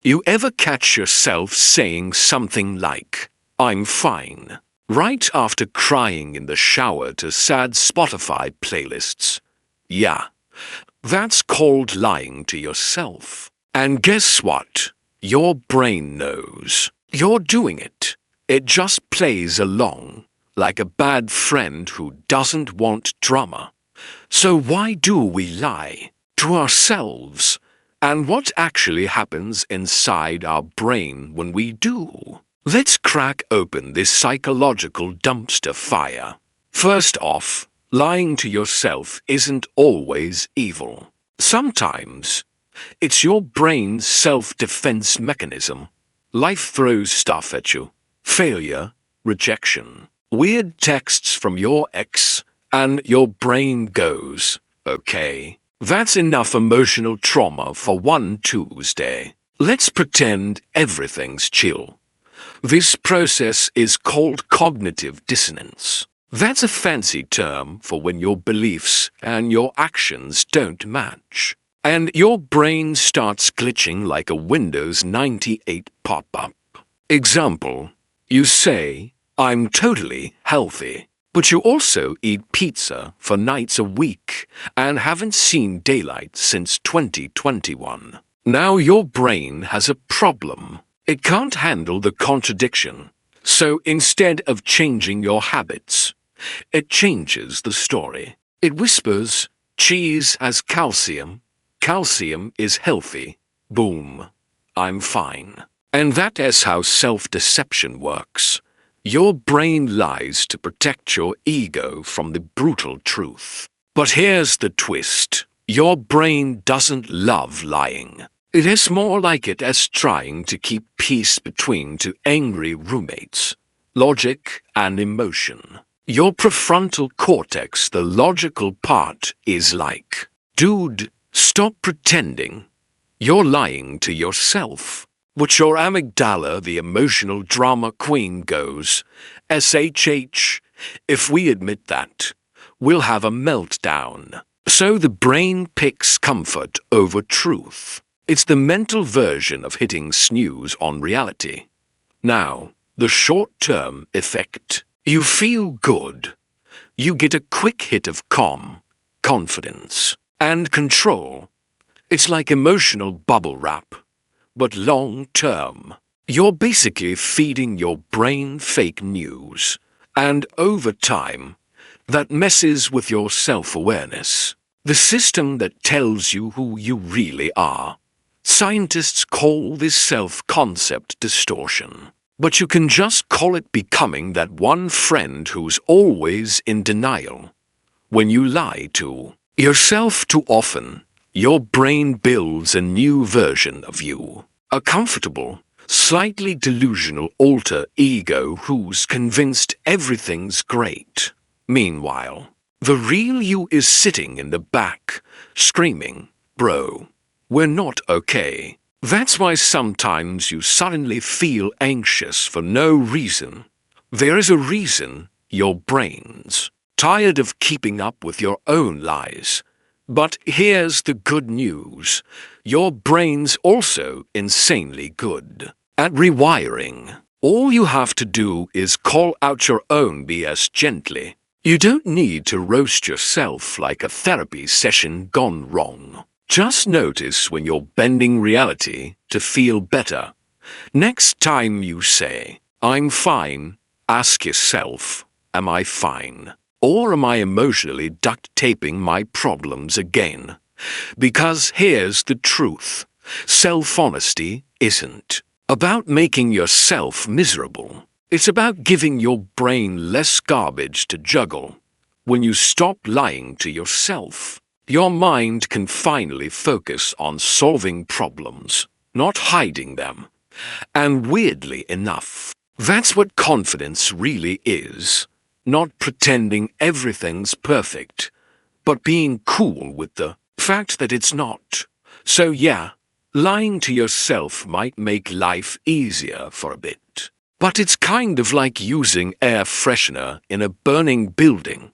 You ever catch yourself saying something like, "I'm fine," right after crying in the shower to sad Spotify playlists? Yeah, that's called lying to yourself. And guess what? Your brain knows. You're doing it. It just plays along, like a bad friend who doesn't want drama. So why do we lie? To ourselves? And what actually happens inside our brain when we do? Let's crack open this psychological dumpster fire. First off, lying to yourself isn't always evil. Sometimes, it's your brain's self-defense mechanism. Life throws stuff at you. Failure, rejection, weird texts from your ex, and your brain goes, "Okay, that's enough emotional trauma for one Tuesday. Let's pretend everything's chill." This process is called cognitive dissonance. That's a fancy term for when your beliefs and your actions don't match, and your brain starts glitching like a Windows 98 pop-up. Example, you say, "I'm totally healthy," but you also eat pizza for nights a week and haven't seen daylight since 2021. Now your brain has a problem. It can't handle the contradiction. So instead of changing your habits, it changes the story. It whispers, "Cheese has calcium. Calcium is healthy. Boom. I'm fine." And that is how self-deception works. Your brain lies to protect your ego from the brutal truth. But here's the twist. Your brain doesn't love lying. It is more like it as trying to keep peace between two angry roommates. Logic and emotion. Your prefrontal cortex, the logical part, is like, "Dude, stop pretending. You're lying to yourself." But your amygdala, the emotional drama queen, goes, "SHH, if we admit that, we'll have a meltdown." So the brain picks comfort over truth. It's the mental version of hitting snooze on reality. Now, the short-term effect. You feel good. You get a quick hit of calm, confidence, and control. It's like emotional bubble wrap. But long-term, you're basically feeding your brain fake news. And over time, that messes with your self-awareness. The system that tells you who you really are. Scientists call this self-concept distortion. But you can just call it becoming that one friend who's always in denial. When you lie to yourself too often, your brain builds a new version of you. A comfortable, slightly delusional alter ego who's convinced everything's great. Meanwhile, the real you is sitting in the back, screaming, "Bro, we're not okay." That's why sometimes you suddenly feel anxious for no reason. There is a reason: your brain's tired of keeping up with your own lies. But here's the good news. Your brain's also insanely good at rewiring. All you have to do is call out your own BS gently. You don't need to roast yourself like a therapy session gone wrong. Just notice when you're bending reality to feel better. Next time you say, "I'm fine," ask yourself, "Am I fine? Or am I emotionally duct-taping my problems again?" Because here's the truth. Self-honesty isn't about making yourself miserable. It's about giving your brain less garbage to juggle. When you stop lying to yourself, your mind can finally focus on solving problems, not hiding them. And weirdly enough, that's what confidence really is. Not pretending everything's perfect, but being cool with the fact that it's not. So yeah, lying to yourself might make life easier for a bit. But it's kind of like using air freshener in a burning building.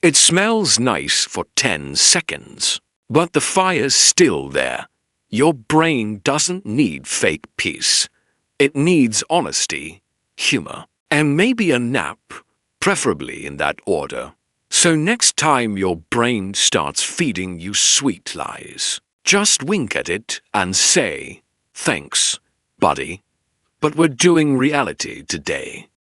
It smells nice for 10 seconds, but the fire's still there. Your brain doesn't need fake peace. It needs honesty, humor, and maybe a nap, preferably in that order. So next time your brain starts feeding you sweet lies, just wink at it and say, "Thanks, buddy, but we're doing reality today."